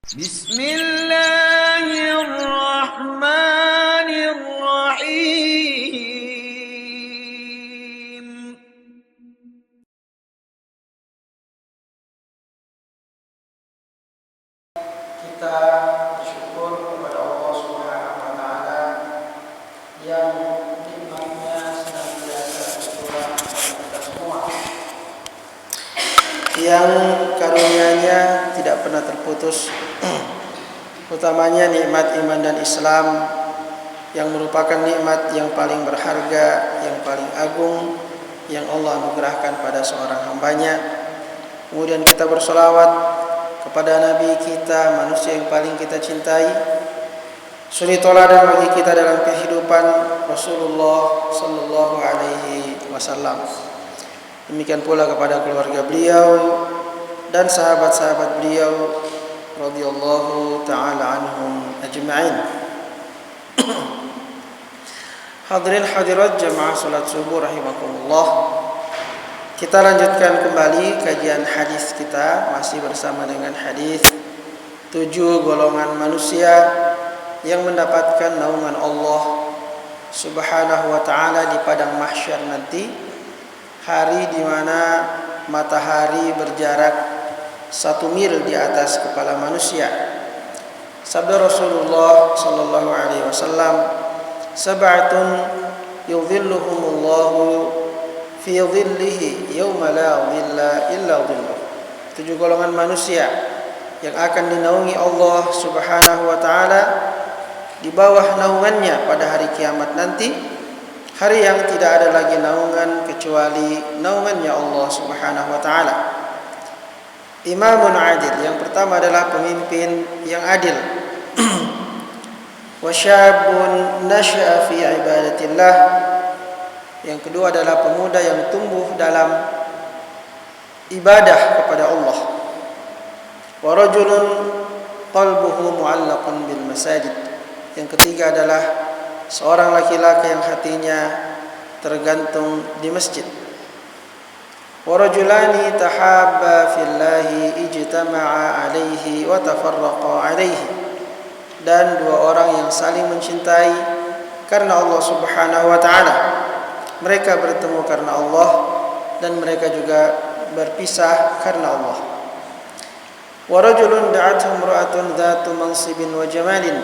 Bismillahirrahmanirrahim. Kita bersyukur kepada Allah Subhanahu wa taala yang nikmatnya senantiasa tercurah kepada kita semua, yang karunia-Nya tidak pernah terputus, utamanya nikmat iman dan Islam yang merupakan nikmat yang paling berharga, yang paling agung yang Allah anugerahkan pada seorang hambanya. Kemudian kita bersolawat kepada Nabi kita, manusia yang paling kita cintai, suri teladan bagi kita dalam kehidupan Rasulullah sallallahu alaihi wasallam. Demikian pula kepada keluarga beliau dan sahabat-sahabat beliau radhiyallahu taala anhum ajma'in. Hadirin hadirat jamaah salat subuh rahimakumullah. Kita lanjutkan kembali kajian hadis kita, masih bersama dengan hadis 7 golongan manusia yang mendapatkan naungan Allah Subhanahu wa taala di padang mahsyar nanti, hari di mana matahari berjarak 1 mil di atas kepala manusia. Sabda Rasulullah sallallahu alaihi wasallam, "Sab'atun yudhilluhumullahu fi dhillihi yauma la dhilla illa dhilluh." 7 golongan manusia yang akan dinaungi Allah Subhanahu wa taala di bawah naungannya pada hari kiamat nanti, hari yang tidak ada lagi naungan kecuali naungannya Allah Subhanahu wa taala. Imamun adil, yang pertama adalah pemimpin yang adil. Wa syabun nasya'a fi ibadatillah, yang kedua adalah pemuda yang tumbuh dalam ibadah kepada Allah. Wa rajulun qalbuhu mu'allaqun bil masajid, yang ketiga adalah seorang laki-laki yang hatinya tergantung di masjid. Wa rajulani tahabba fillahi ijtama'a alaihi wa tafarraqa alaihi, dan 2 orang yang saling mencintai karena Allah Subhanahu wa taala. Mereka bertemu karena Allah dan mereka juga berpisah karena Allah. Wa rajulun da'athu imra'atun dhatu mansibin wa jamalin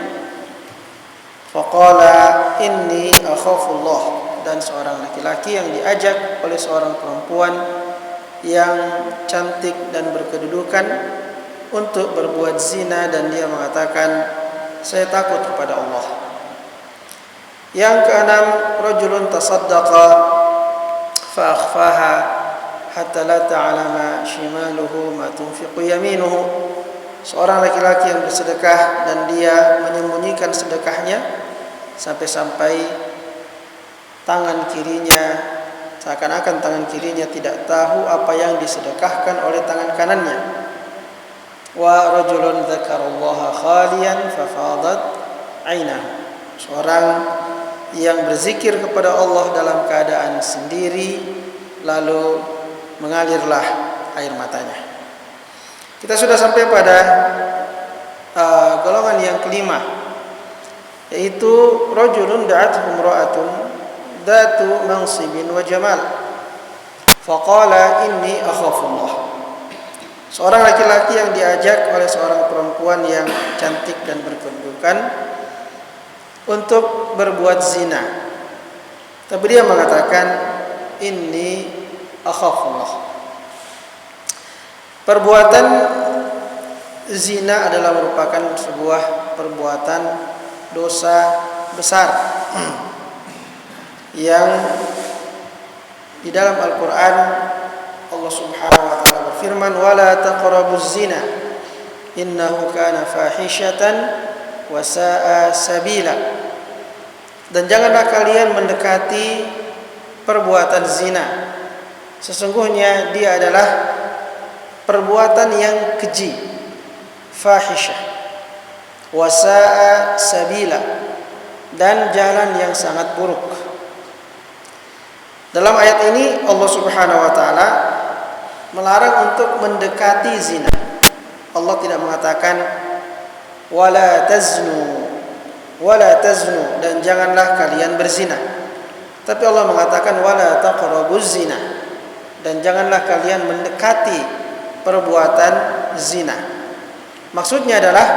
faqala inni akhafullah, dan seorang laki-laki yang diajak oleh seorang perempuan yang cantik dan berkedudukan untuk berbuat zina, dan dia mengatakan, saya takut kepada Allah. Yang keenam, rajulun tasaddaqa fa akhfaha hatta la ta'lama shimaluhu ma tunfiqu yaminuhu. Seorang laki-laki yang bersedekah dan dia menyembunyikan sedekahnya sampai-sampai tangan kirinya, seakan-akan tangan kirinya tidak tahu apa yang disedekahkan oleh tangan kanannya. Wa rajulun dzakarallaha khaliyan fa fadat 'ainahu. Seorang yang berzikir kepada Allah dalam keadaan sendiri, lalu mengalirlah air matanya. Kita sudah sampai pada golongan yang kelima, yaitu rajulun da'athu imra'atun dhatu mansibin wa jamal faqala inni akhafullah. Seorang laki-laki yang diajak oleh seorang perempuan yang cantik dan berkedudukan untuk berbuat zina, tapi dia mengatakan inni akhafullah. Perbuatan zina adalah merupakan sebuah perbuatan dosa besar yang di dalam Al-Quran Allah Subhanahu wa taala berfirman, wala taqrabuz zina innahu kana fahishatan wa sa'a sabila. Dan janganlah kalian mendekati perbuatan zina, sesungguhnya dia adalah perbuatan yang keji, fahisyah, wa sa'a sabila, dan jalan yang sangat buruk. Dalam ayat ini Allah Subhanahu wa taala melarang untuk mendekati zina. Allah tidak mengatakan wala taznu, dan janganlah kalian berzina. Tapi Allah mengatakan wala taqrabuz zina, dan janganlah kalian mendekati perbuatan zina. Maksudnya adalah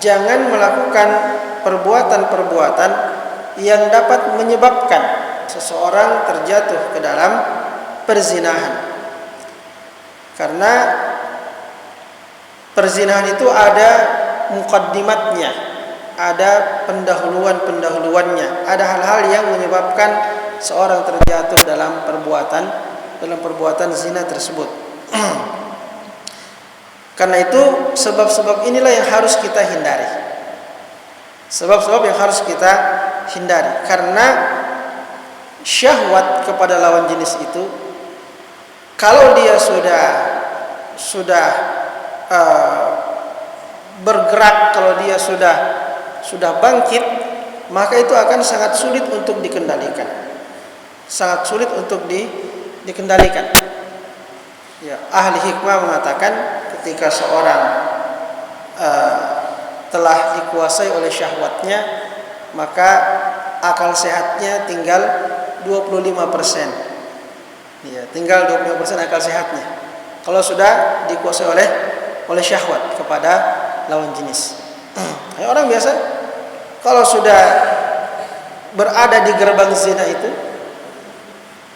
jangan melakukan perbuatan-perbuatan yang dapat menyebabkan seseorang terjatuh ke dalam perzinahan. Karena perzinahan itu ada mukaddimatnya, ada pendahuluannya, ada hal-hal yang menyebabkan seorang terjatuh dalam perbuatan zina tersebut. Karena itu sebab-sebab inilah yang harus kita hindari. Sebab-sebab yang harus kita hindari. Karena syahwat kepada lawan jenis itu, kalau dia sudah bergerak, kalau dia sudah bangkit, maka itu akan sangat sulit untuk dikendalikan. Sangat sulit untuk dikendalikan. Ya, ahli hikmah mengatakan ketika seorang telah dikuasai oleh syahwatnya, maka akal sehatnya tinggal 25%. Ya, tinggal 25% akal sehatnya. Kalau sudah dikuasai oleh syahwat kepada lawan jenis. Orang biasa kalau sudah berada di gerbang zina itu,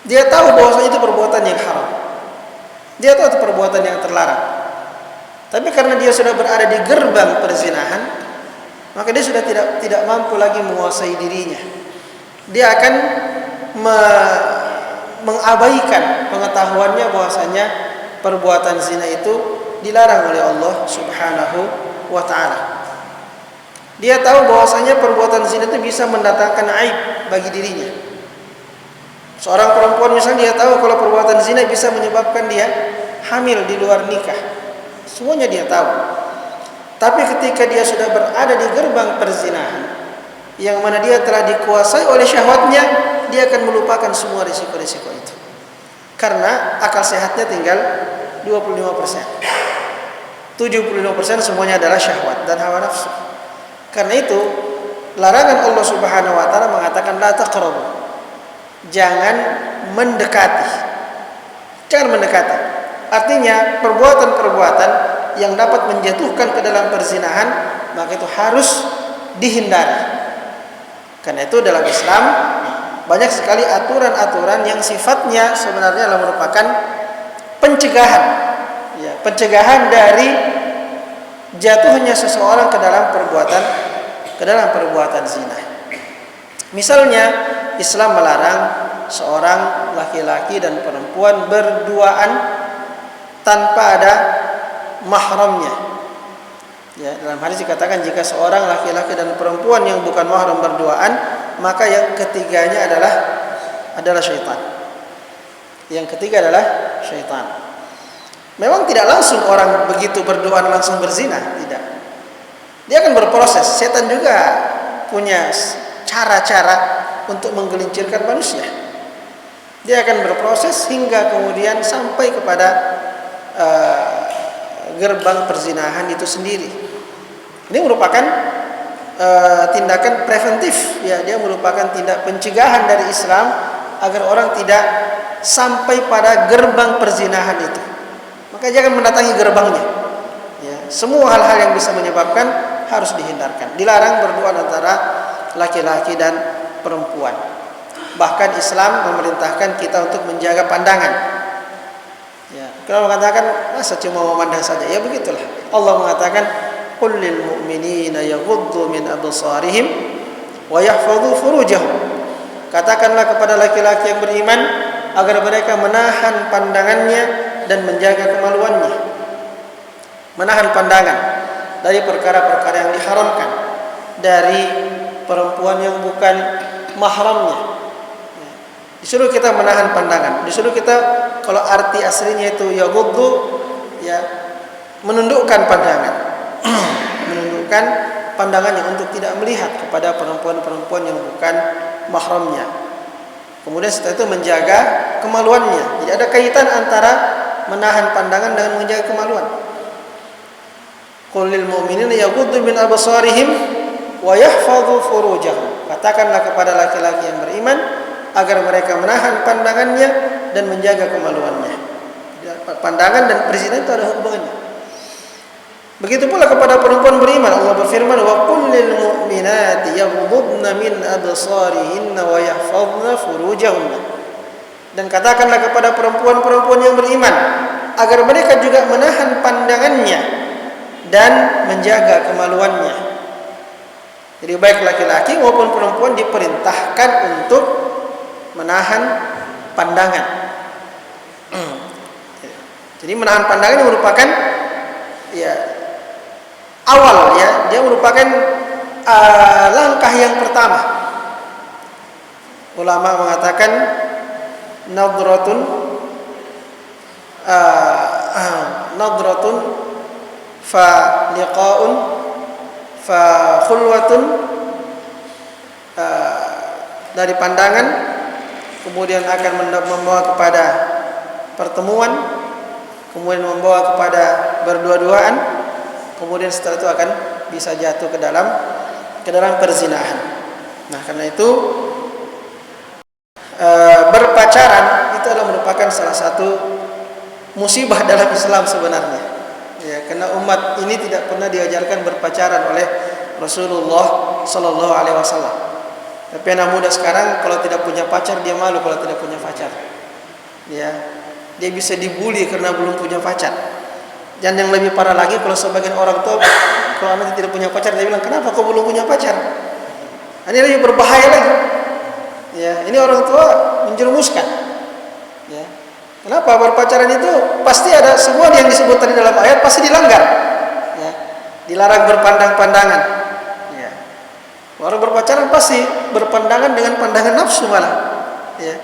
dia tahu bahwasanya itu perbuatan yang haram. Dia tahu itu perbuatan yang terlarang. Tapi karena dia sudah berada di gerbang perzinahan, maka dia sudah tidak mampu lagi menguasai dirinya. Dia akan mengabaikan pengetahuannya bahwasanya perbuatan zina itu dilarang oleh Allah Subhanahu wa taala. Dia tahu bahwasanya perbuatan zina itu bisa mendatangkan aib bagi dirinya. Seorang perempuan misalnya, dia tahu kalau perbuatan zina bisa menyebabkan dia hamil di luar nikah. Semuanya dia tahu. Tapi ketika dia sudah berada di gerbang perzinahan, yang mana dia telah dikuasai oleh syahwatnya, dia akan melupakan semua risiko-risiko itu. Karena akal sehatnya tinggal 25%. 75% semuanya adalah syahwat dan hawa nafsu. Karena itu, larangan Allah Subhanahu wa taala mengatakan la taqrabu. Jangan mendekati. Jangan mendekati. Artinya perbuatan-perbuatan yang dapat menjatuhkan ke dalam perzinahan, maka itu harus dihindari. Karena itu dalam Islam banyak sekali aturan-aturan yang sifatnya sebenarnya adalah merupakan pencegahan. Ya, pencegahan dari jatuhnya seseorang ke dalam perbuatan zina. Misalnya Islam melarang seorang laki-laki dan perempuan berduaan tanpa ada mahramnya. Ya, dalam hadis dikatakan jika seorang laki-laki dan perempuan yang bukan mahram berduaan, maka yang ketiganya adalah syaitan. Yang ketiga adalah syaitan. Memang tidak langsung orang begitu berduaan langsung berzina, tidak. Dia akan berproses. Setan juga punya cara-cara untuk menggelincirkan manusia. Dia akan berproses hingga kemudian sampai kepada gerbang perzinahan itu sendiri. Ini merupakan tindakan preventif, ya, dia merupakan tindak pencegahan dari Islam agar orang tidak sampai pada gerbang perzinahan itu. Maka jangan mendatangi gerbangnya. Ya, semua hal-hal yang bisa menyebabkan harus dihindarkan. Dilarang berduaan antara laki-laki dan perempuan. Bahkan Islam memerintahkan kita untuk menjaga pandangan. Ya, kalau mengatakan masa cuma memandang saja, ya begitulah. Allah mengatakan qul lil mu'minina yaghuddu min absarihim wa yahfadhu furujahum. Katakanlah kepada laki-laki yang beriman agar mereka menahan pandangannya dan menjaga kemaluannya. Menahan pandangan dari perkara-perkara yang diharamkan dari perempuan yang bukan mahramnya. Disuruh kita menahan pandangan, disuruh kita, kalau arti aslinya itu yaghuddu, ya, menundukkan pandangan. Menundukkan pandangannya untuk tidak melihat kepada perempuan-perempuan yang bukan mahramnya. Kemudian setelah itu menjaga kemaluannya. Jadi ada kaitan antara menahan pandangan dengan menjaga kemaluan. Qul lil mu'minina yaghuddu min absarihim wa yahfazu furujahum. Katakanlah kepada laki-laki yang beriman agar mereka menahan pandangannya dan menjaga kemaluannya. Pandangan dan perzinahan itu ada hubungannya. Begitu pula kepada perempuan beriman, Allah berfirman, wa qul lil mu'minati yaghuddna min absarihinna wa yahfazna furujahunna. Dan katakanlah kepada perempuan-perempuan yang beriman agar mereka juga menahan pandangannya dan menjaga kemaluannya. Jadi baik laki-laki maupun perempuan diperintahkan untuk menahan pandangan. Jadi menahan pandangan yang merupakan awal, dia merupakan langkah yang pertama. Ulama mengatakan nadratun fa liqa'un fa khulwatun, dari pandangan kemudian akan membawa kepada pertemuan, kemudian membawa kepada berdua-duaan, kemudian setelah itu akan bisa jatuh ke dalam perzinahan. Nah, karena itu berpacaran itu adalah merupakan salah satu musibah dalam Islam sebenarnya. Ya, karena umat ini tidak pernah diajarkan berpacaran oleh Rasulullah Sallallahu Alaihi Wasallam. Tapi anak muda sekarang kalau tidak punya pacar dia malu kalau tidak punya pacar. Ya, dia bisa dibully karena belum punya pacar. Dan yang lebih parah lagi kalau sebagian orang tua kalau anak tidak punya pacar dia bilang, kenapa kau belum punya pacar? Ini lebih berbahaya lagi. Ya, ini orang tua menjerumuskan. Ya. Kenapa? Berpacaran itu pasti ada semua yang disebut tadi dalam ayat pasti dilanggar. Ya. Dilarang berpandang-pandangan. Ya. Orang berpacaran pasti berpandangan dengan pandangan nafsu malah. Ya.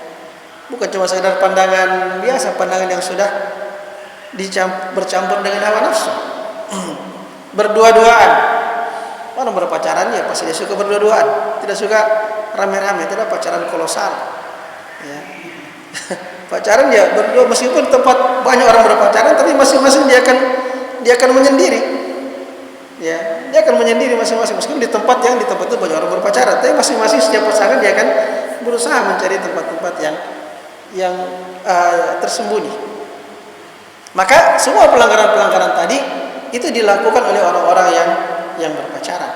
Bukan cuma sekedar pandangan biasa, pandangan yang sudah bercampur dengan hawa nafsu. Berdua-duaan. Orang berpacaran ya pasti dia suka berdua-duaan, tidak suka rame-rame, tidak pacaran kolosal. Ya. Pacaran ya berdua, meskipun tempat banyak orang berpacaran, tapi masing-masing dia akan menyendiri. Ya, dia akan menyendiri masing-masing, meskipun di tempat itu banyak orang berpacaran, tapi masing-masing setiap pasangan dia akan berusaha mencari tempat-tempat yang tersembunyi. Maka semua pelanggaran-pelanggaran tadi itu dilakukan oleh orang-orang yang berpacaran.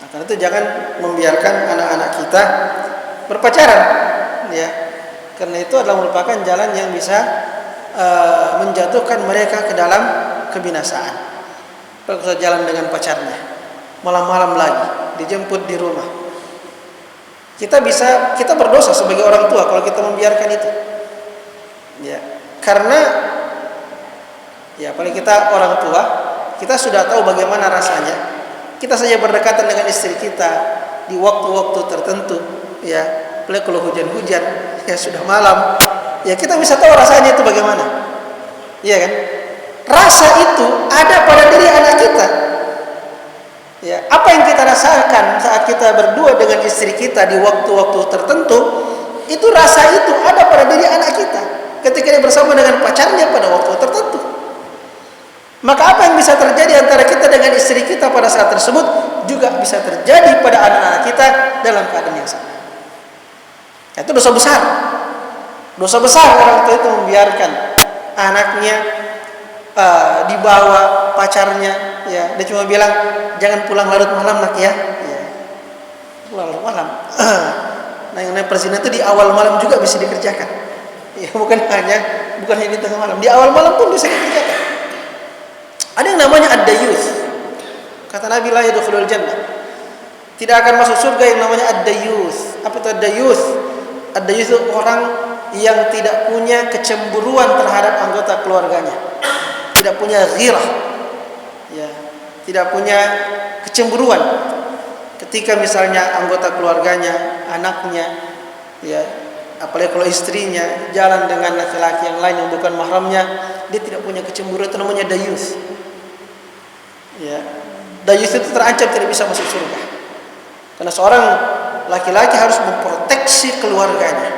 Nah, karena itu jangan membiarkan anak-anak kita berpacaran, ya. Karena itu adalah merupakan jalan yang bisa menjatuhkan mereka ke dalam kebinasaan. Kalau jalan dengan pacarnya, malam-malam lagi dijemput di rumah, kita berdosa sebagai orang tua kalau kita membiarkan itu. Ya, karena ya paling kita orang tua, kita sudah tahu bagaimana rasanya. Kita saja berdekatan dengan istri kita di waktu-waktu tertentu, ya, apalagi kalau hujan-hujan, ya sudah malam, ya kita bisa tahu rasanya itu bagaimana, iya kan? Rasa itu ada pada diri anak kita. Ya, apa yang kita rasakan saat kita berdua dengan istri kita di waktu-waktu tertentu, itu rasa itu ada pada diri anak kita ketika dia bersama dengan pacarnya pada waktu tertentu. Maka apa yang bisa terjadi antara kita dengan istri kita pada saat tersebut juga bisa terjadi pada anak-anak kita dalam keadaan yang sama. Itu dosa besar. Dosa besar orang tua itu membiarkan anaknya dibawa pacarnya, ya. Dia cuma bilang jangan pulang larut malam nak ya. Pulang larut malam. Nah, yang namanya perzinahan itu di awal malam juga bisa dikerjakan. Ya, bukan hanya di tengah malam, di awal malam pun bisa dikerjakan. Ada yang namanya ad-dayuth. Kata Nabi la yadkhulul jannah. Tidak akan masuk surga yang namanya ad-dayuth. Apa itu ad-dayuth? Ad-dayuth itu orang yang tidak punya kecemburuan terhadap anggota keluarganya. Tidak punya ghirah. Ya, tidak punya kecemburuan. Ketika misalnya anggota keluarganya, anaknya, ya, apalagi kalau istrinya jalan dengan laki-laki yang lain yang bukan mahramnya, dia tidak punya kecemburuan, itu namanya dayuth. Ya, dayuth itu terancam tidak bisa masuk surga. Karena seorang laki-laki harus memproteksi keluarganya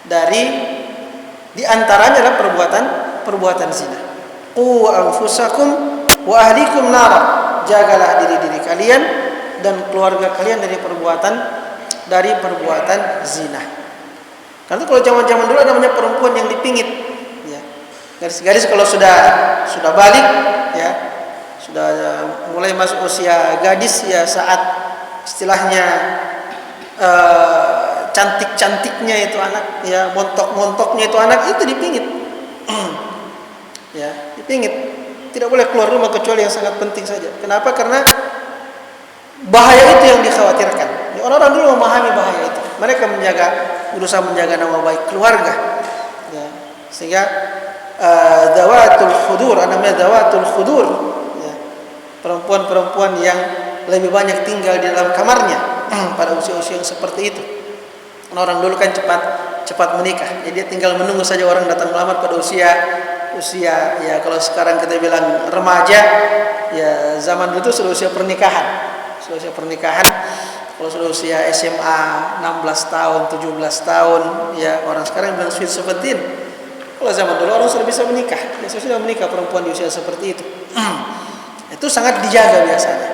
dari diantaranya adalah perbuatan zina. Qu anfusakum Wa ahlikum nar, jagalah diri-diri kalian dan keluarga kalian dari perbuatan zina. Karena kalau zaman-zaman dulu namanya perempuan yang dipingit, ya. Garis-garis kalau sudah balik, ya, sudah mulai masuk usia gadis, ya, saat istilahnya cantik-cantiknya itu anak, ya, montok-montoknya itu anak, itu dipingit. Ya, dipingit. Tidak boleh keluar rumah kecuali yang sangat penting saja. Kenapa? Karena bahaya itu yang dikhawatirkan. Orang-orang dulu memahami bahaya itu. Mereka berusaha menjaga nama baik keluarga. Ya, sehingga dawatul khudur, namanya dawatul khudur. Ya, perempuan-perempuan yang lebih banyak tinggal di dalam kamarnya pada usia-usia yang seperti itu. Orang dulu kan cepat menikah. Jadi dia tinggal menunggu saja orang datang melamar pada usia ya, kalau sekarang kita bilang remaja, ya zaman dulu itu sudah usia pernikahan. Kalau sudah usia SMA 16 tahun, 17 tahun, ya orang sekarang bilang sweet 17. Kalau zaman dulu orang sudah bisa menikah. Ya sudah menikah perempuan di usia seperti itu. Itu sangat dijaga biasanya.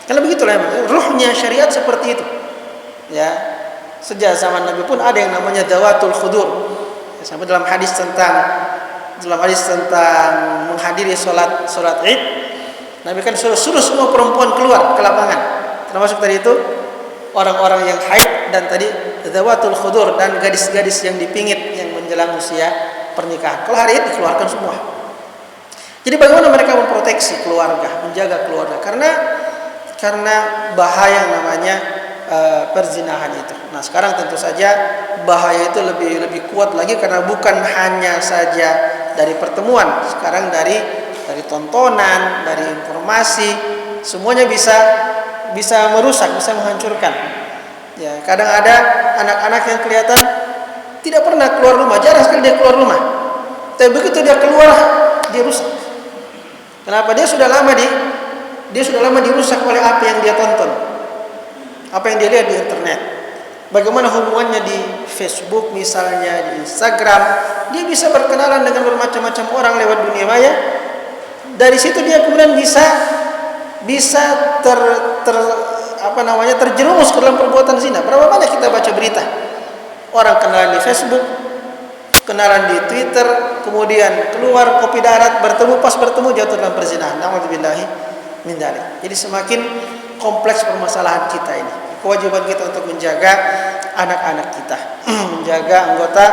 Karena begitulah ruhnya syariat seperti itu. Ya, sejak zaman Nabi pun ada yang namanya dawatul khudur. Ya, sampai dalam hadis tentang menghadiri sholat Id, Nabi kan suruh semua perempuan keluar ke lapangan, termasuk tadi itu orang-orang yang haid dan tadi dawatul khudur dan gadis-gadis yang dipingit yang menjelang usia pernikahan. Kalau hari ini dikeluarkan semua. Jadi bagaimana mereka memproteksi keluarga, menjaga keluarga, karena bahaya yang namanya perzinahan itu. Nah, sekarang tentu saja bahaya itu lebih kuat lagi karena bukan hanya saja dari pertemuan, sekarang dari tontonan, dari informasi, semuanya bisa merusak, bisa menghancurkan. Ya, kadang ada anak-anak yang kelihatan tidak pernah keluar rumah, jarang sekali dia keluar rumah. Tapi begitu dia keluar, dia rusak. Kenapa? Dia sudah lama dirusak oleh apa yang dia tonton, apa yang dia lihat di internet. Bagaimana hubungannya di Facebook misalnya, di Instagram, dia bisa berkenalan dengan bermacam-macam orang lewat dunia maya. Dari situ dia kemudian bisa terjerumus ke dalam perbuatan zina. Berapa banyak kita baca berita orang kenalan di Facebook, kenalan di Twitter, kemudian keluar kopi darat, pas bertemu jatuh dalam perzinahan. Na'udzubillahi min dzalik. Jadi semakin kompleks permasalahan kita ini. Kewajiban kita untuk menjaga anak-anak kita, menjaga anggota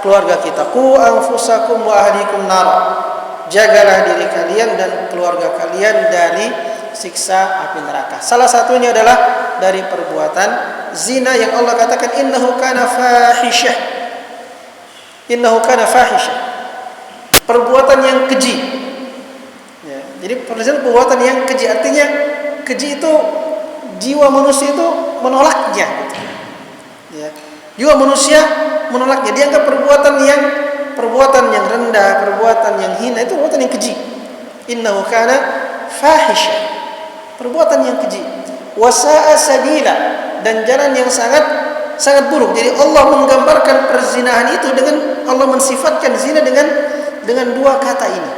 keluarga kita. Qu anfusakum wa ahlikum nar. Jagalah diri kalian dan keluarga kalian dari siksa api neraka. Salah satunya adalah dari perbuatan zina yang Allah katakan innahu kana fahisyah. Innahu kana fahisyah. Perbuatan yang keji. Ya, jadi perbuatan yang keji, artinya keji itu jiwa manusia itu menolaknya. Ya, jiwa manusia menolaknya. Dianggap perbuatan yang rendah, perbuatan yang hina, itu perbuatan yang keji. Innahu kana fahisyah. Perbuatan yang keji. Wasa'a sabila, dan jalan yang sangat buruk. Jadi Allah menggambarkan perzinahan itu dengan, Allah mensifatkan zina dengan dua kata ini.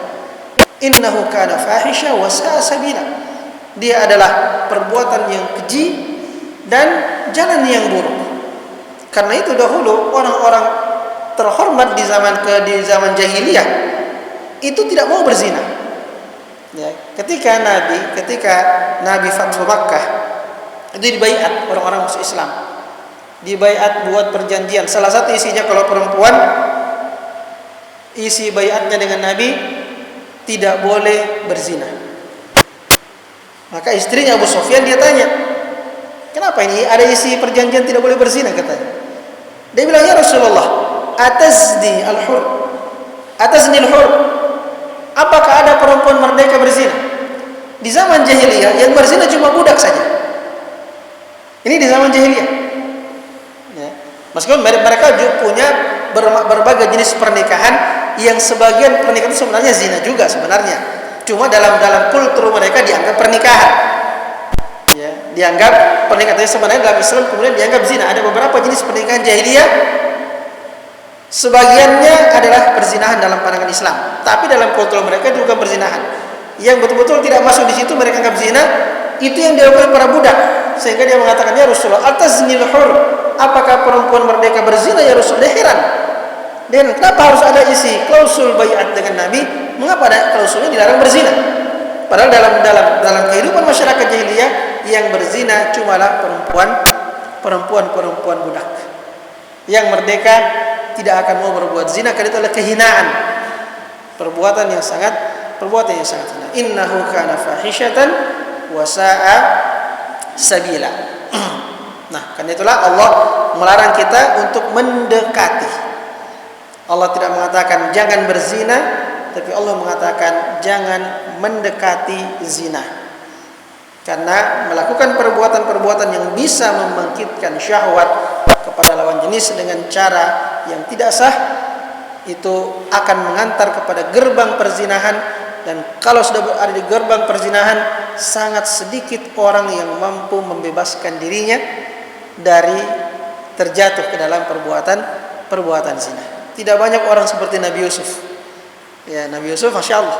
Innahu kana fahisyah wasa'a sabila. Dia adalah perbuatan yang keji dan jalan yang buruk. Karena itu dahulu orang-orang terhormat di zaman jahiliyah itu tidak mau berzina. Ya, ketika Nabi Fathu Makkah itu dibaiat orang-orang masuk Islam, dibaiat buat perjanjian. Salah satu isinya kalau perempuan, isi baiatnya dengan Nabi tidak boleh berzina. Maka istrinya Abu Sufyan dia tanya, kenapa ini ada isi perjanjian tidak boleh berzina, katanya. Dia bilang, ya Rasulullah, atazni al-hur, apakah ada perempuan merdeka berzina? Di zaman jahiliyah yang berzina cuma budak saja. Ini di zaman jahiliyah. Ya. Meskipun mereka juga punya berbagai jenis pernikahan yang sebagian pernikahan itu sebenarnya zina juga sebenarnya. Cuma dalam kultur mereka dianggap pernikahan. Ya, dianggap pernikahan sebenarnya dalam Islam kemudian dianggap zina. Ada beberapa jenis pernikahan jahiliyah, sebagiannya adalah perzinahan dalam pandangan Islam, tapi dalam kultur mereka itu bukan perzinahan. yang betul-betul tidak masuk di situ mereka anggap zina, itu yang dilakukan para budak. Sehingga dia mengatakan, ya Rasulullah, ataznil hur, apakah perempuan merdeka berzina ya Rasul? Dia heran. Dan kenapa harus ada isi klausul baiat dengan Nabi? Mengapa ada klausulnya dilarang berzina? Padahal dalam kehidupan masyarakat jahiliyah yang berzina cumalah perempuan budak. Yang merdeka tidak akan mau berbuat zina karena itu adalah kehinaan. Perbuatan yang sangat hina. Innahu kana fahishatan wa sa'a sabila. Nah, karena itulah Allah melarang kita untuk mendekati. Allah tidak mengatakan jangan berzina, tapi Allah mengatakan jangan mendekati zina. Karena melakukan perbuatan-perbuatan yang bisa membangkitkan syahwat kepada lawan jenis dengan cara yang tidak sah, itu akan mengantar kepada gerbang perzinahan. Dan kalau sudah berada di gerbang perzinahan, sangat sedikit orang yang mampu membebaskan dirinya dari terjatuh ke dalam perbuatan zina. Tidak banyak orang seperti Nabi Yusuf. Ya, Nabi Yusuf, masya Allah,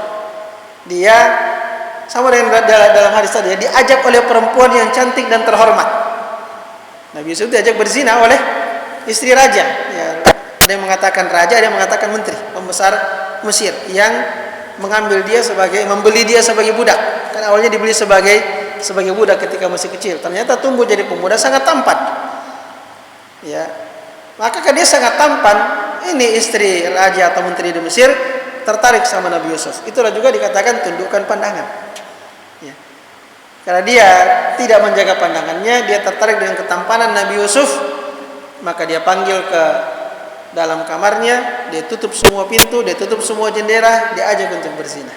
dia sama dengan dalam hadis tadi, dia diajak oleh perempuan yang cantik dan terhormat. Nabi Yusuf diajak berzina oleh istri raja. Ya, ada yang mengatakan raja, ada yang mengatakan menteri, pembesar Mesir, yang membeli dia sebagai budak. Kan awalnya dibeli sebagai budak ketika masih kecil. Ternyata tumbuh jadi pemuda sangat tampan. Ya, maka dia sangat tampan. Ini istri raja atau menteri di Mesir tertarik sama Nabi Yusuf. Itulah juga dikatakan tundukkan pandangan. Ya. Karena dia tidak menjaga pandangannya, dia tertarik dengan ketampanan Nabi Yusuf, maka dia panggil ke dalam kamarnya, dia tutup semua pintu, dia tutup semua jendela, dia ajak untuk berzina.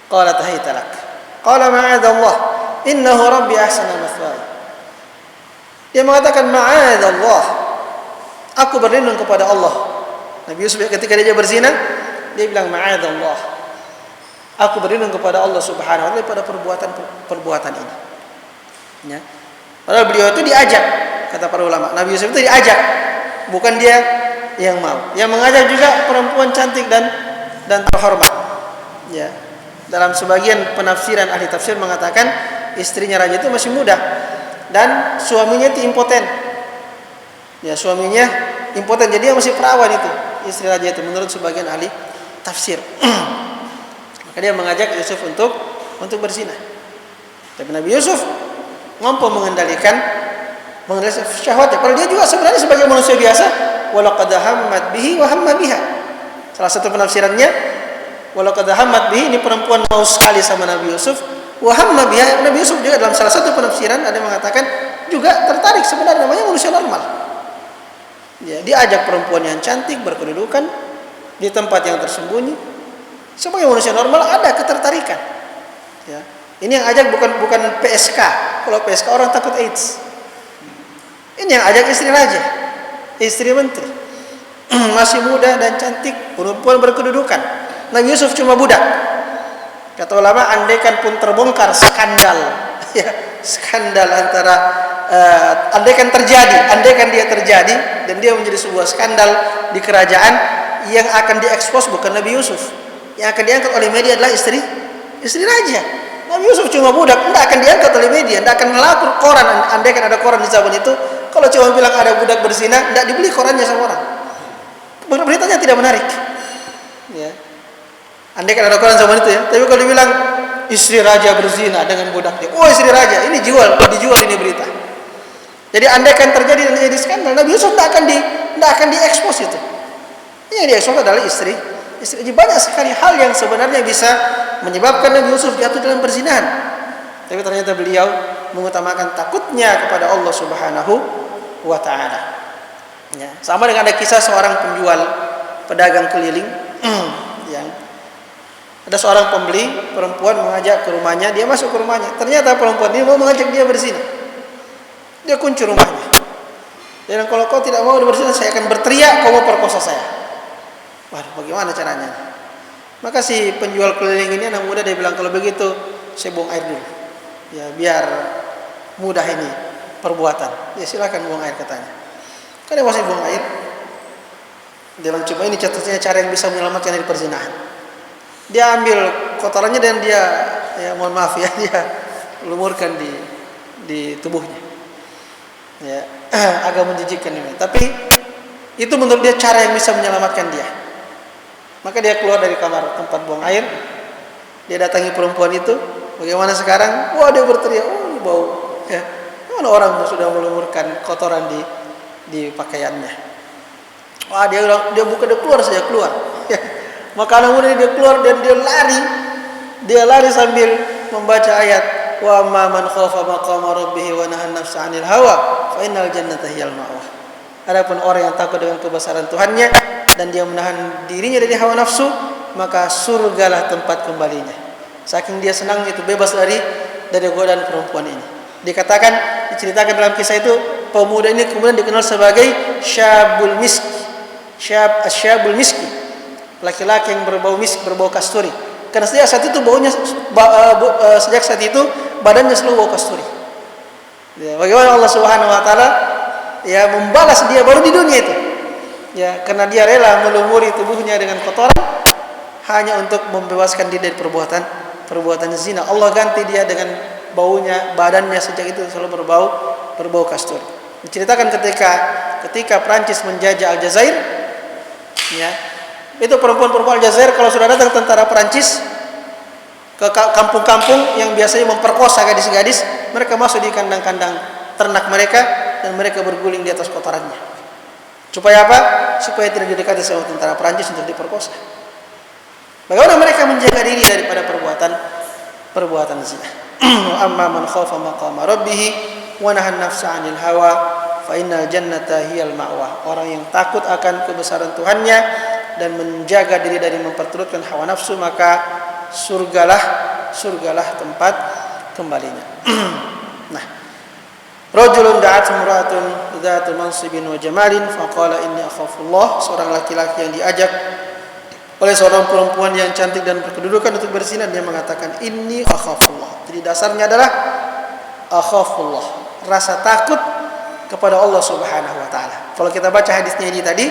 Qala tahita lak. Qala ma'adallah, innahu rabbi ahsana mathwaya. Dia mengatakan ma'adallah, aku berlindung kepada Allah. Nabi Yusuf ketika dia berzina, dia bilang ma'adallah, aku berlindung kepada Allah Subhanahu wa taala pada perbuatan ini. Ya. Padahal beliau itu diajak, kata para ulama. Nabi Yusuf itu diajak, bukan dia yang mau. Yang mengajak juga perempuan cantik dan terhormat. Ya. Dalam sebagian penafsiran ahli tafsir mengatakan istrinya raja itu masih muda dan suaminya itu impoten. Ya, suaminya impoten, jadi dia masih perawan itu, istri raja itu, menurut sebagian ahli tafsir. Maka dia mengajak Yusuf untuk berzina. Tapi Nabi Yusuf mampu mengendalikan syahwatnya. Padahal dia juga sebenarnya sebagai manusia biasa. Walaqad hammat bihi wa hamma biha. Salah satu penafsirannya, walaqad hammat bihi, ini perempuan mau sekali sama Nabi Yusuf. Wa hamma biha, Nabi Yusuf juga dalam salah satu penafsiran ada yang mengatakan juga tertarik, sebenarnya namanya manusia normal. Ya, diajak perempuan yang cantik, berkedudukan di tempat yang tersembunyi. Sebagai manusia normal ada ketertarikan. Ya. Ini yang ajak bukan PSK. Kalau PSK orang takut AIDS. Ini yang ajak istri raja, istri menteri, masih muda dan cantik, perempuan berkedudukan. Nabi Yusuf cuma budak. Kata ulama, andaikan pun terbongkar skandal, ya, skandal antara andaikan dia terjadi dan dia menjadi sebuah skandal di kerajaan, yang akan diekspos bukan Nabi Yusuf, yang akan diangkat oleh media adalah istri raja. Nabi Yusuf cuma budak, tidak akan diangkat oleh media, tidak akan melapor koran. Andaikan ada koran di zaman itu, kalau cuma bilang ada budak berzina, tidak dibeli korannya sama orang, beritanya tidak menarik. Ya. Andaikan ada koran zaman itu, ya. Tapi kalau dibilang istri raja berzina dengan budaknya, oh istri raja, ini dijual ini berita. Jadi andaikan terjadi dan jadi skandal, Nabi Yusuf tidak akan diekspos itu. Yang diekspos adalah istri. Jadi banyak sekali hal yang sebenarnya bisa menyebabkan Nabi Yusuf jatuh dalam perzinahan. Tapi ternyata beliau mengutamakan takutnya kepada Allah Subhanahu wa taala. Ya, sama dengan ada kisah seorang penjual pedagang keliling yang ada seorang pembeli perempuan mengajak ke rumahnya, dia masuk ke rumahnya. Ternyata perempuan ini mau mengajak dia berzina. Dia kunci rumahnya. Dan kalau kau tidak mau berzina, saya akan berteriak, kau mau perkosa saya. Waduh, bagaimana caranya? Maka si penjual keliling ini anak muda, dia bilang, kalau begitu saya buang air dulu. Ya, biar mudah ini perbuatan. Ya silakan buang air, katanya. Kan dia masih buang air. Dia bilang, coba ini catatan cara yang bisa menyelamatkan dari perzinahan. Dia ambil kotorannya dan dia, ya mohon maaf ya, dia lumurkan di tubuhnya. Ya, agak menjijikkan ini. Tapi itu menurut dia cara yang bisa menyelamatkan dia. Maka dia keluar dari kamar tempat buang air. Dia datangi perempuan itu. Bagaimana sekarang? Wah, dia berteriak, oh ini bau. Ya, mana orang sudah melumurkan kotoran di pakaiannya. Wah, dia buka, dia keluar saja keluar. Ya. Maka anak muda dia keluar dan dia lari sambil membaca ayat, wa amma man khafa maqama rabbih wa nahan nafsa 'anil hawa fa innal jannata hiyal ma'wah. Adapun orang yang takut dengan kebesaran Tuhannya dan dia menahan dirinya dari hawa nafsu, maka surgalah tempat kembalinya. Saking dia senang itu bebas dari godaan perempuan ini. Diceritakan dalam kisah itu, pemuda ini kemudian dikenal sebagai syabul miski. Syabul miski, laki-laki yang berbau misk, berbau kasturi. Karena sejak saat itu sejak saat itu badannya selalu bau kasturi. Ya, bagaimana Allah Subhanahu wa taala ya membalas dia baru di dunia itu. Ya, karena dia rela melumuri tubuhnya dengan kotoran hanya untuk membebaskan dia dari perbuatan zina. Allah ganti dia dengan baunya, badannya sejak itu selalu berbau kasturi. Diceritakan ketika Prancis menjajah Aljazair, ya, itu perempuan-perempuan Aljazair kalau sudah datang tentara Prancis ke kampung-kampung yang biasanya memperkosa gadis-gadis, mereka masuk di kandang-kandang ternak mereka dan mereka berguling di atas kotorannya. Supaya apa? Supaya tidak didekati sama tentara Prancis untuk diperkosa. Bagaimana mereka menjaga diri daripada perbuatan zina? Amma man khafa maqama rabbih wa nahan nafsa 'anil hawa fa innal jannata hiyal ma'wa. Orang yang takut akan kebesaran Tuhannya dan menjaga diri dari memperturutkan hawa nafsu, maka surgalah tempat kembalinya. Nah, rajulun da'at imra'atun dzatu mansibin wa jamalin faqala inni akhafullah. Seorang laki-laki yang diajak oleh seorang perempuan yang cantik dan berkedudukan untuk berzina, dia mengatakan inni akhafullah. Jadi dasarnya adalah akhafullah, rasa takut kepada Allah Subhanahu wa taala. Kalau kita baca hadisnya ini tadi,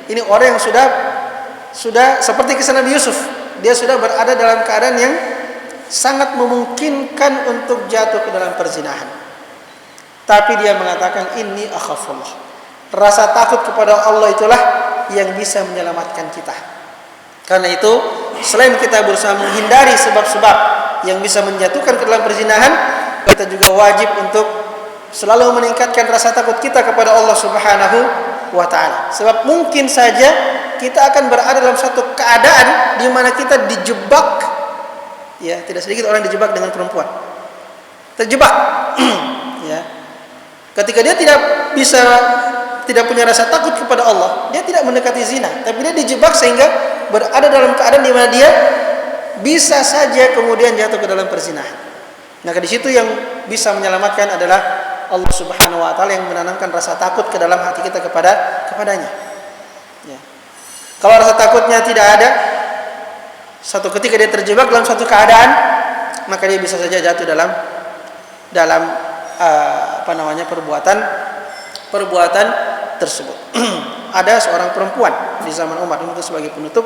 ini orang yang sudah seperti kisah Nabi Yusuf. Dia sudah berada dalam keadaan yang sangat memungkinkan untuk jatuh ke dalam perzinahan. Tapi dia mengatakan inni akhafullah. Rasa takut kepada Allah itulah yang bisa menyelamatkan kita. Karena itu, selain kita berusaha menghindari sebab-sebab yang bisa menjatuhkan ke dalam perzinahan, kita juga wajib untuk selalu meningkatkan rasa takut kita kepada Allah Subhanahu wa taala. Sebab mungkin saja kita akan berada dalam satu keadaan di mana kita dijebak, ya, tidak sedikit orang dijebak dengan perempuan. Terjebak. Ya. Ketika dia tidak punya rasa takut kepada Allah, dia tidak mendekati zina, tapi dia dijebak sehingga berada dalam keadaan di mana dia bisa saja kemudian jatuh ke dalam perzinahan. Maka di situ yang bisa menyelamatkan adalah Allah Subhanahu wa taala yang menanamkan rasa takut ke dalam hati kita kepadanya. Ya. Kalau rasa takutnya tidak ada, satu ketika dia terjebak dalam suatu keadaan, maka dia bisa saja jatuh dalam perbuatan tersebut. Ada seorang perempuan di zaman Umar, mungkin sebagai penutup,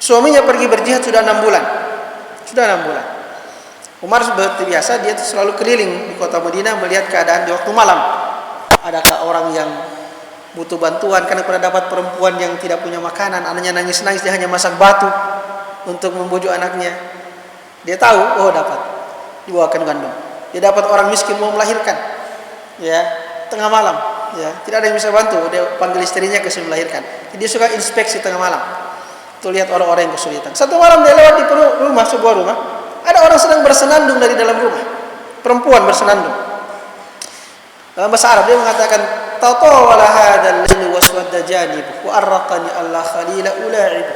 suaminya pergi berjihad sudah 6 bulan. Umar seperti biasa, dia selalu keliling di kota Madinah melihat keadaan di waktu malam. Adakah orang yang butuh bantuan? Karena pernah dapat perempuan yang tidak punya makanan, anaknya nangis-nangis, dia hanya masak batu untuk membujuk anaknya. Dia tahu, dapat, dibawakan gandum. Dia dapat orang miskin mau melahirkan, ya, tengah malam, ya, tidak ada yang bisa bantu. Dia panggil istrinya ke sini melahirkan. Jadi dia suka inspeksi tengah malam, tuh lihat orang-orang yang kesulitan. Satu malam dia lewat di sebuah rumah, ada orang sedang bersenandung dari dalam rumah, perempuan bersenandung. Dalam bahasa Arab dia mengatakan, tatawala hadzal lail waswadda janibu wa arraqani alla khalila ula'ibu.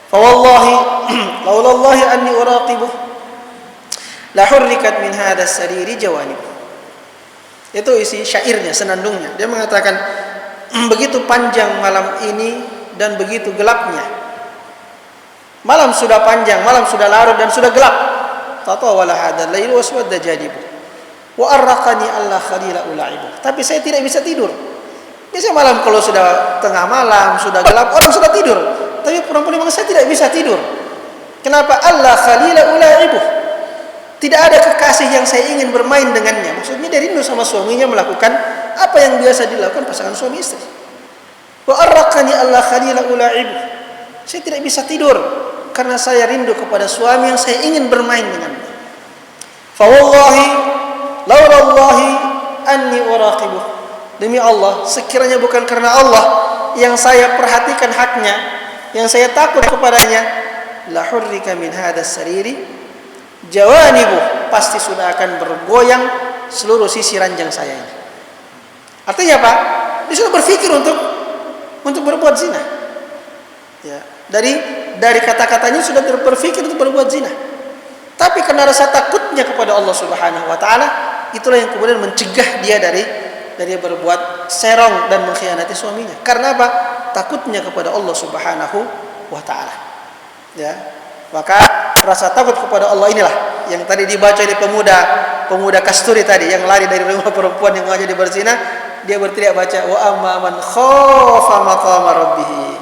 Fa wallahi laulallahi anni uraqibu la hurrikat min hadzal sariri jawanib. Itu isi syairnya, senandungnya. Dia mengatakan, begitu panjang malam ini dan begitu gelapnya. Malam sudah panjang, malam sudah larut dan sudah gelap. Tatawala hadzal lail waswadda janibu wa arraqani alla khalila ula'ibu. Tapi saya tidak bisa tidur. Biasanya malam kalau sudah tengah malam, sudah gelap, orang sudah tidur. Tapi perempuan memang saya tidak bisa tidur. Kenapa? Allah khalila ulaibuh. Tidak ada kekasih yang saya ingin bermain dengannya. Maksudnya dia rindu sama suaminya melakukan apa yang biasa dilakukan pasangan suami istri. Wa arraqani Allah khalila ulaibuh. Saya tidak bisa tidur karena saya rindu kepada suami yang saya ingin bermain dengannya. Fa wallahi laulallahi anni uraqibuh. Demi Allah, sekiranya bukan karena Allah yang saya perhatikan haknya, yang saya takut kepadanya, la hurrika min hadas sariri jawanibuh, pasti sudah akan bergoyang seluruh sisi ranjang saya ini. Artinya apa? Dia sudah berpikir untuk berbuat zina. Ya, dari kata-katanya sudah berpikir untuk berbuat zina. Tapi karena rasa takutnya kepada Allah Subhanahu wa taala, itulah yang kemudian mencegah dia dari berbuat serong dan mengkhianati suaminya. Karena apa? Takutnya kepada Allah Subhanahu wa taala. Ya. Maka rasa takut kepada Allah inilah yang tadi dibaca di pemuda kasturi tadi yang lari dari rumah perempuan yang mengajar berzina, dia berteriak baca wa amma man khafa maqama rabbih.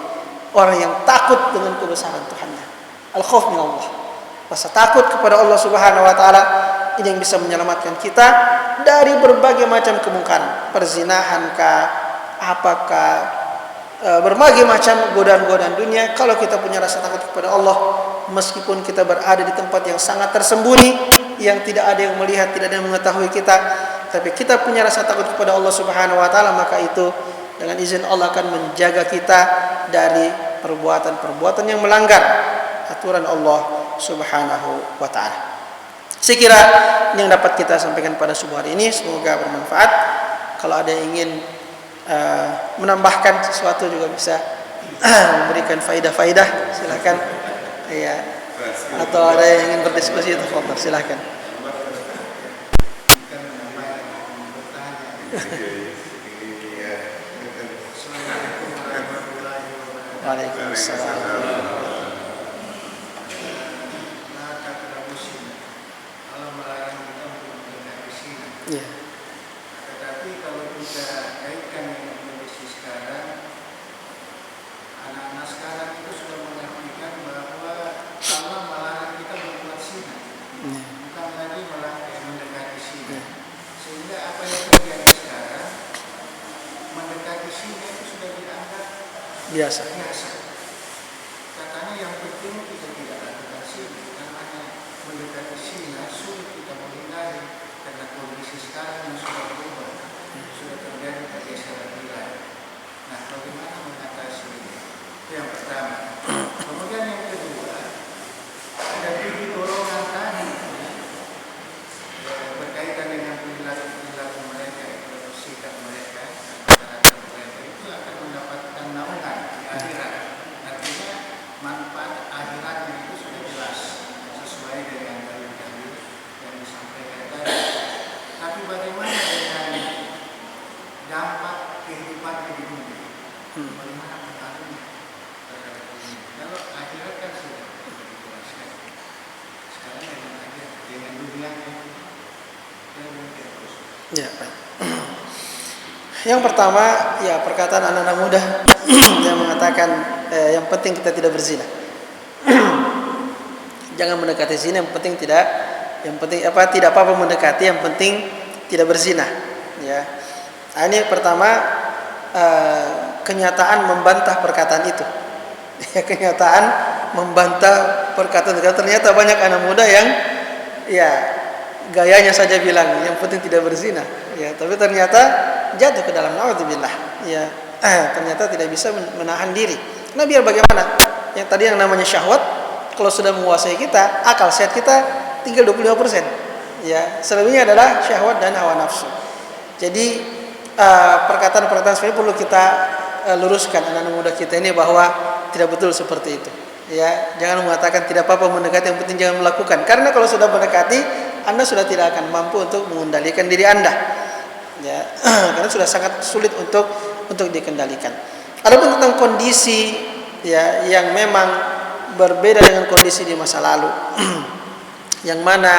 Orang yang takut dengan kebesaran Tuhannya. Al-khauf min Allah. Rasa takut kepada Allah Subhanahu wa taala ini yang bisa menyelamatkan kita dari berbagai macam kemungkaran, perzinahan kah, apakah berbagai macam godaan-godaan dunia. Kalau kita punya rasa takut kepada Allah, meskipun kita berada di tempat yang sangat tersembunyi, yang tidak ada yang melihat, tidak ada yang mengetahui kita, tapi kita punya rasa takut kepada Allah Subhanahu wa taala, maka itu dengan izin Allah akan menjaga kita dari perbuatan-perbuatan yang melanggar aturan Allah Subhanahu wa taala. Saya kira ini yang dapat kita sampaikan pada subuh hari ini, semoga bermanfaat. Kalau ada yang ingin menambahkan sesuatu juga bisa memberikan faidah-faidah, silakan. Ya. Atau ada yang ingin berdiskusi, tafadhol, silakan. Waalaikumsalam. Ya. Tetapi kalau kita kaitkan dengan kondisi sekarang, anak-anak sekarang itu sudah mengartikan bahwa Allah melarang kita berbuat zina, bukan lagi mendekati zina. Sehingga apa yang terjadi sekarang, mendekati zina itu sudah dianggap Biasa. Katanya yang penting kita tidak lakukan zina, karena mendekati zina sulit kita menghindari karena kondisi sekarang yang sudah berubah, sudah terjadi pergeseran wilayah. Nah, bagaimana mengatasi ini? Itu yang pertama. Kemudian yang kedua, ada 7 dorongan tadi berkaitan dengan perilaku mereka, atau sikap mereka, karakter mereka itu akan mendapatkan naungan di akhirat. Artinya manfaat akhiratnya itu sudah jelas sesuai dengan dalil-dalil yang disampaikan tadi. Tapi bagaimana dengan dampak kehidupan di dunia? Bagaimana pengaruhnya terhadap dunia? Kalau akhirat kan sudah dijelaskan. Sekarang dengan dunia itu mungkin terus. Ya, baik. Yang pertama, ya perkataan anak-anak muda yang mengatakan yang penting kita tidak berzina. Jangan mendekati zina, yang penting tidak apa-apa mendekati, yang penting tidak berzina. Ya. Nah, ini pertama kenyataan membantah perkataan itu. Ya, kenyataan membantah perkataan itu. Ternyata banyak anak muda yang ya gayanya saja bilang yang penting tidak berzina. Ya, tapi ternyata jatuh ke dalam naudzubillah. Ya, ternyata tidak bisa menahan diri. Nah, biar bagaimana? Yang tadi yang namanya syahwat kalau sudah menguasai kita, akal sehat kita tinggal 25%. Ya, selebihnya adalah syahwat dan hawa nafsu. Jadi perkataan-perkataan seperti perlu kita luruskan anak-anak muda kita ini bahwa tidak betul seperti itu. Ya, jangan mengatakan tidak apa-apa mendekati, yang penting jangan melakukan. Karena kalau sudah mendekati, Anda sudah tidak akan mampu untuk mengendalikan diri Anda. Ya, karena sudah sangat sulit untuk dikendalikan. Adapun tentang kondisi ya yang memang berbeda dengan kondisi di masa lalu, yang mana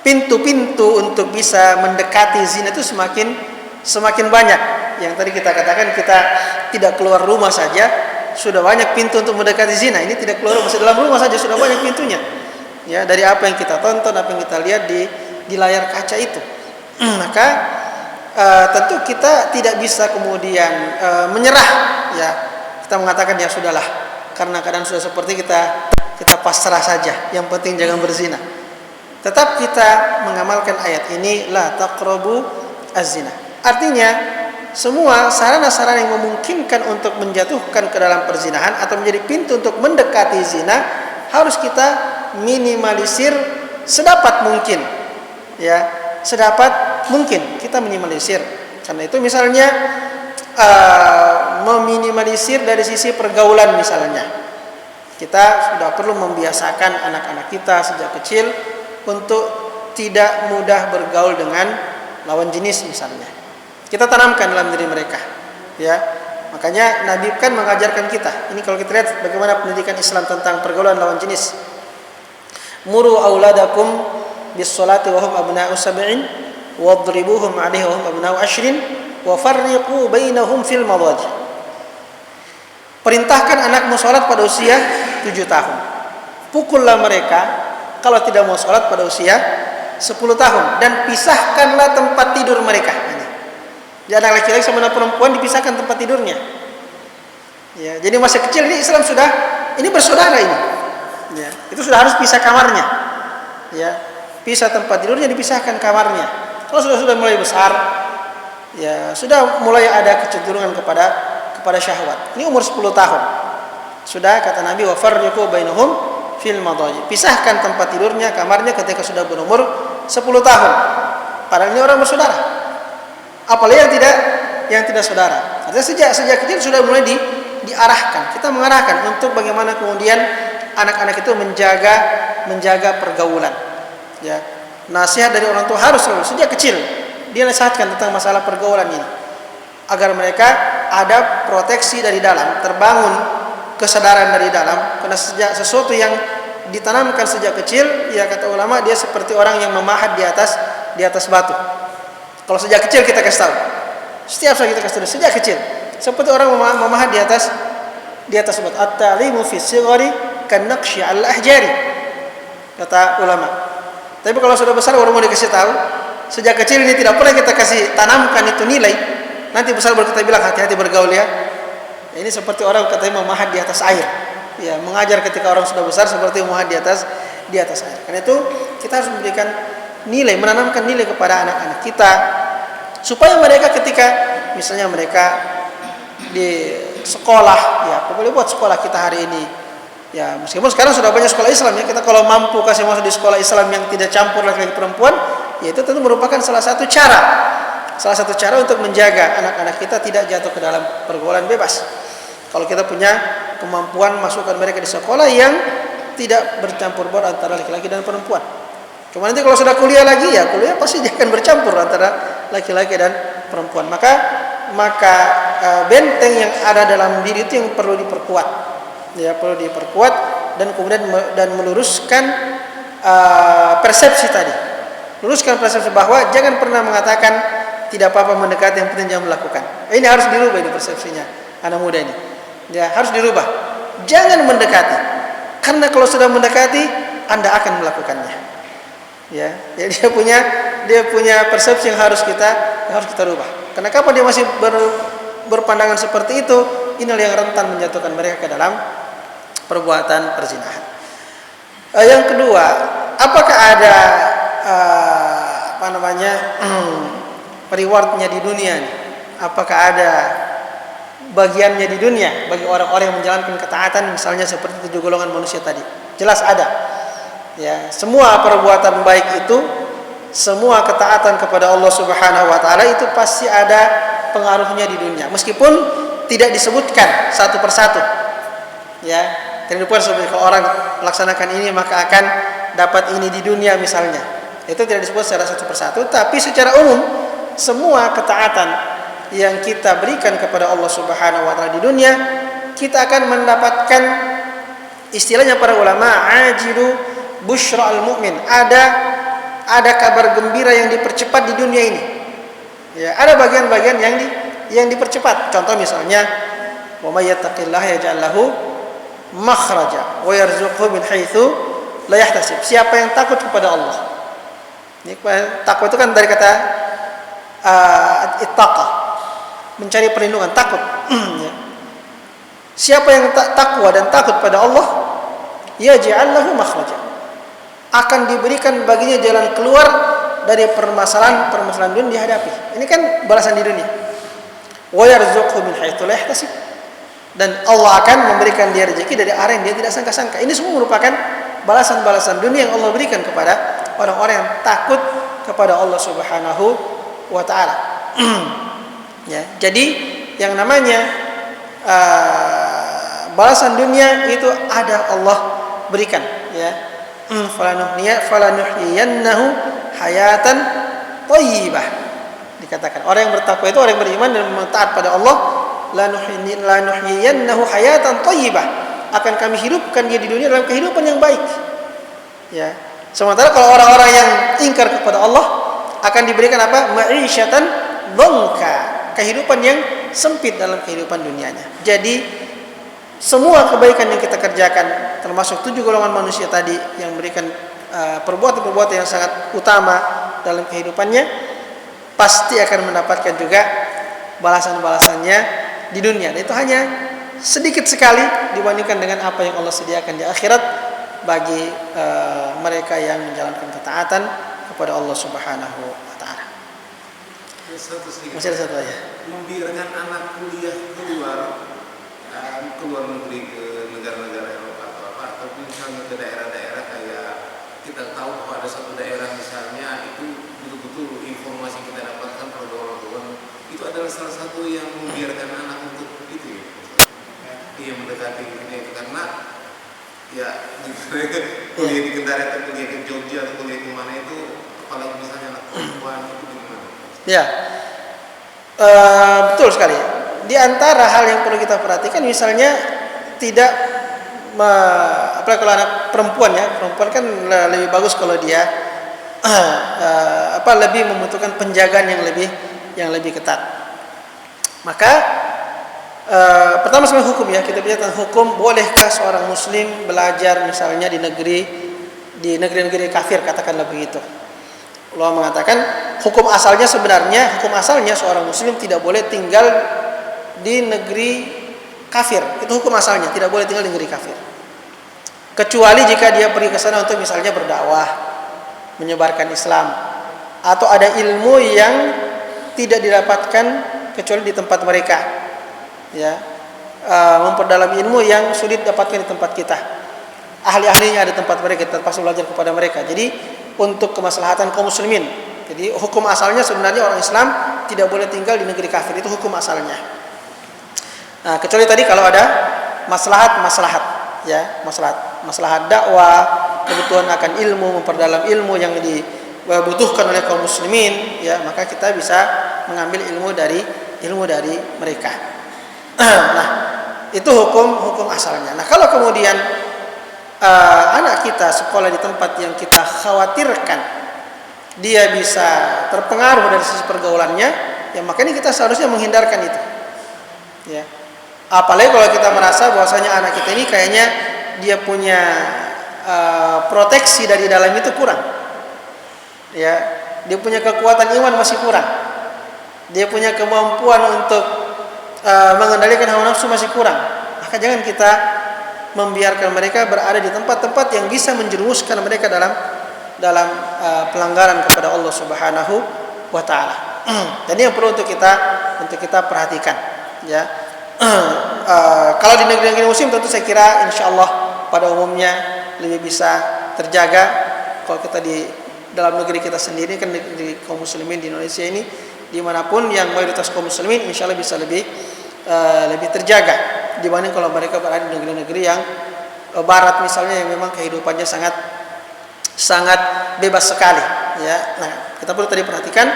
pintu-pintu untuk bisa mendekati zina itu semakin banyak. Yang tadi kita katakan kita tidak keluar rumah saja sudah banyak pintu untuk mendekati zina. Ini tidak keluar masih dalam rumah saja sudah banyak pintunya. Ya, dari apa yang kita tonton, apa yang kita lihat di layar kaca itu. Maka tentu kita tidak bisa kemudian menyerah, ya. Kita mengatakan ya sudahlah, karena keadaan sudah seperti kita pasrah saja. Yang penting jangan berzina. Tetap kita mengamalkan ayat ini, la taqrabu az-zina. Artinya semua sarana-sarana yang memungkinkan untuk menjatuhkan ke dalam perzinahan atau menjadi pintu untuk mendekati zina harus kita minimalisir sedapat mungkin. Ya, sedapat mungkin kita minimalisir. Karena itu misalnya meminimalisir dari sisi pergaulan misalnya. Kita sudah perlu membiasakan anak-anak kita sejak kecil untuk tidak mudah bergaul dengan lawan jenis misalnya. Kita tanamkan dalam diri mereka, ya. Makanya Nabi kan mengajarkan kita. Ini kalau kita lihat bagaimana pendidikan Islam tentang pergaulan lawan jenis. Muru auladakum bis salati wa hum abna'u sab'in wadribuhum 'alaiha wa hum abna'u 'ashrin wa farriqu bainahum fil madaji. Perintahkan anakmu salat pada usia 7 tahun. Pukullah mereka kalau tidak mau sholat pada usia 10 tahun dan pisahkanlah tempat tidur mereka. Ini. Jadi anak laki-laki sama anak perempuan dipisahkan tempat tidurnya. Ya, jadi masih kecil ini Islam sudah ini bersaudara ini. Ya, itu sudah harus pisah kamarnya. Ya, pisah tempat tidurnya, dipisahkan kamarnya. Kalau sudah mulai besar, ya sudah mulai ada kecenderungan kepada syahwat. Ini umur 10 tahun. Sudah kata Nabi wa farriqu bainahum fil madaji. Pisahkan tempat tidurnya, kamarnya ketika sudah berumur 10 tahun. Padahal ini orang bersaudara. Apalagi yang tidak saudara. Artinya sejak kecil sudah mulai diarahkan. Kita mengarahkan untuk bagaimana kemudian anak-anak itu menjaga pergaulan. Ya. Nasihat dari orang tua harus selalu sejak kecil dia nasihatkan tentang masalah pergaulan ini. Agar mereka ada proteksi dari dalam, terbangun kesadaran dari dalam, karena sejak sesuatu yang ditanamkan sejak kecil, ya kata ulama dia seperti orang yang memahat di atas batu. Kalau sejak kecil kita kasih tahu, setiap saat kita kasih tahu sejak kecil, seperti orang memahat di atas batu. At-ta'limu fi sighari kan-naqshi 'al-ahjari, kata ulama. Tapi kalau sudah besar baru mau dikasih tahu, sejak kecil ini tidak pernah kita kasih tanamkan itu nilai. Nanti besar baru kita bilang hati-hati bergaul ya. Ini seperti orang katanya memahat di atas air. Ya, mengajar ketika orang sudah besar seperti memahat di atas air. Karena itu kita harus memberikan nilai, menanamkan nilai kepada anak-anak kita supaya mereka ketika misalnya mereka di sekolah, ya pokoknya buat sekolah kita hari ini. Ya, meskipun sekarang sudah banyak sekolah Islam ya, kita kalau mampu kasih masuk di sekolah Islam yang tidak campur laki-laki perempuan, ya itu tentu merupakan salah satu cara untuk menjaga anak-anak kita tidak jatuh ke dalam pergaulan bebas. Kalau kita punya kemampuan masukkan mereka di sekolah yang tidak bercampur baur antara laki-laki dan perempuan. Cuma nanti kalau sudah kuliah lagi, ya kuliah pasti dia akan bercampur antara laki-laki dan perempuan. Maka benteng yang ada dalam diri itu yang perlu diperkuat. Ya, perlu diperkuat dan kemudian meluruskan persepsi tadi. Luruskan persepsi bahwa jangan pernah mengatakan tidak apa-apa mendekati, yang penting jangan melakukan. Ini harus dirubah ini persepsinya anak muda ini. Ya, harus dirubah. Jangan mendekati. Karena kalau sudah mendekati, Anda akan melakukannya. Ya, jadi dia punya persepsi yang harus kita rubah. Karena kapan dia masih berpandangan seperti itu, inilah yang rentan menjatuhkan mereka ke dalam perbuatan perzinahan. Yang kedua, apakah ada rewardnya di dunia nih? Apakah ada bagiannya di dunia bagi orang-orang yang menjalankan ketaatan misalnya seperti 7 golongan manusia tadi? Jelas ada. Ya, semua perbuatan baik itu, semua ketaatan kepada Allah Subhanahu wa taala itu pasti ada pengaruhnya di dunia. Meskipun tidak disebutkan satu persatu. Ya, tidak disebutkan kalau orang melaksanakan ini maka akan dapat ini di dunia misalnya. Itu tidak disebut secara satu persatu, tapi secara umum semua ketaatan yang kita berikan kepada Allah Subhanahu wa taala di dunia, kita akan mendapatkan istilahnya para ulama ajilu busyra al-mu'min. Ada kabar gembira yang dipercepat di dunia ini. Ya, ada bagian-bagian yang dipercepat. Contoh misalnya wa may yattaqillaha yaj'al lahu makhraja wa yarzuqhu min haitsu la yahtasib. Siapa yang takut kepada Allah. Ini takwa itu kan dari kata ittaqa, mencari perlindungan, takut. Ya. Siapa yang takwa dan takut pada Allah, yaj'al lahu makhraja, akan diberikan baginya jalan keluar dari permasalahan dunia dihadapi. Ini kan balasan di dunia. Wa yarzuqhu min haitsu la yahtasib, dan Allah akan memberikan dia rezeki dari arah yang dia tidak sangka-sangka. Ini semua merupakan balasan-balasan dunia yang Allah berikan kepada orang-orang yang takut kepada Allah Subhanahu wa taala. Ya, jadi yang namanya balasan dunia itu ada Allah berikan, ya. Falanuhyiyannahu hayatan thayyibah. Dikatakan orang yang bertakwa itu orang yang beriman dan taat pada Allah, lanuhyiyannahu hayatan thayyibah, akan kami hidupkan dia di dunia dalam kehidupan yang baik. Ya. Sementara kalau orang-orang yang ingkar kepada Allah akan diberikan apa? Ma'isyatan dhanka, kehidupan yang sempit dalam kehidupan dunianya. Jadi semua kebaikan yang kita kerjakan, termasuk 7 golongan manusia tadi yang memberikan perbuatan-perbuatan yang sangat utama dalam kehidupannya, pasti akan mendapatkan juga balasan-balasannya di dunia. Dan itu hanya sedikit sekali dibandingkan dengan apa yang Allah sediakan di akhirat bagi mereka yang menjalankan ketaatan kepada Allah Subhanahu wa taala. Masih ada satu aja. Membiarkan anak kuliah keluar negeri, ke negara-negara Eropa atau apa, atau misalnya ke daerah-daerah kayak kita tahu bahwa ada satu daerah misalnya itu betul-betul informasi kita dapatkan pada orang-orang itu adalah salah satu yang membiarkan anak untuk itu ya. Dia mendekati itu karena ya kuliah di Kendari atau kuliah ke Jogja atau kuliah ke mana itu, apalagi misalnya anak perempuan itu gimana? Ya, betul sekali. Di antara hal yang perlu kita perhatikan, misalnya tidak apalagi kalau anak perempuan, ya, perempuan kan lebih bagus kalau dia lebih membutuhkan penjagaan yang lebih ketat. Maka pertama sekali hukum, ya, kita bicara tentang hukum. Bolehkah seorang muslim belajar misalnya di negeri-negeri kafir, katakanlah begitu. Allah mengatakan hukum asalnya seorang muslim tidak boleh tinggal di negeri kafir. Itu hukum asalnya, tidak boleh tinggal di negeri kafir. Kecuali jika dia pergi ke sana untuk misalnya berdakwah, menyebarkan Islam, atau ada ilmu yang tidak didapatkan kecuali di tempat mereka. Ya, memperdalam ilmu yang sulit dapatkan di tempat kita. Ahli-ahlinya ada tempat mereka, kita terpaksa belajar kepada mereka. Jadi untuk kemaslahatan kaum muslimin. Jadi hukum asalnya sebenarnya orang Islam tidak boleh tinggal di negeri kafir, itu hukum asalnya. Nah, kecuali tadi kalau ada maslahat, ya, maslahat dakwah, kebutuhan akan ilmu, memperdalam ilmu yang dibutuhkan oleh kaum muslimin, ya, maka kita bisa mengambil ilmu dari mereka. Nah, itu hukum asalnya. Nah, kalau kemudian anak kita sekolah di tempat yang kita khawatirkan dia bisa terpengaruh dari sisi pergaulannya, ya makanya kita seharusnya menghindarkan itu. Ya. Apalagi kalau kita merasa bahwasanya anak kita ini kayaknya dia punya proteksi dari dalam itu kurang. Ya, dia punya kekuatan iman masih kurang. Dia punya kemampuan untuk mengendalikan hawa nafsu masih kurang. Maka jangan kita membiarkan mereka berada di tempat-tempat yang bisa menjerumuskan mereka dalam pelanggaran kepada Allah Subhanahu wa taala. Jadi yang perlu untuk kita perhatikan, ya. Kalau di negeri-negeri muslim tentu saya kira insyaallah pada umumnya lebih bisa terjaga. Kalau kita di dalam negeri kita sendiri kan di kaum muslimin di Indonesia ini, dimanapun yang mayoritas kaum muslimin insyaallah bisa lebih terjaga dibanding kalau mereka berada di negeri-negeri yang barat misalnya, yang memang kehidupannya sangat bebas sekali, ya. Nah, kita perlu tadi perhatikan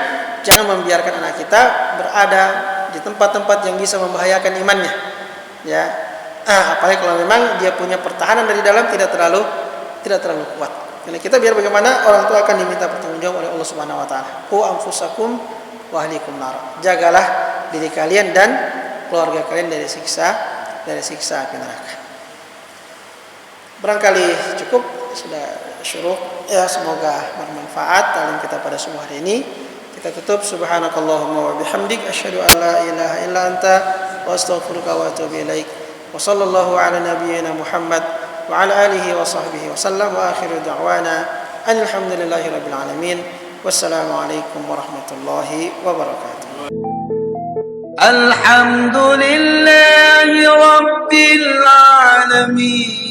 jangan membiarkan anak kita berada di tempat-tempat yang bisa membahayakan imannya, ya. Apalagi kalau memang dia punya pertahanan dari dalam tidak terlalu kuat. Karena kita biar bagaimana orang tua akan diminta pertanggungjawab oleh Allah Subhanahu wa taala. Qu anfusakum wa ahlikum nar. Jagalah diri kalian dan keluarga kalian dari siksa dari siksa api neraka. Barangkali cukup, sudah syuruh ya, semoga bermanfaat talim kita pada subuh hari ini. Kita tutup, subhanakallahumma wa bihamdik asyhadu an la ilaha illa anta wa astaghfiruka wa atubu ilaik. Wa sallallahu ala nabiyyina Muhammad wa ala alihi wa sahbihi wa sallam, wa akhiru da'wana alhamdulillahi rabbil alamin. Wassalamualaikum warahmatullahi wabarakatuh. Alhamdulillahi rabbil alamin.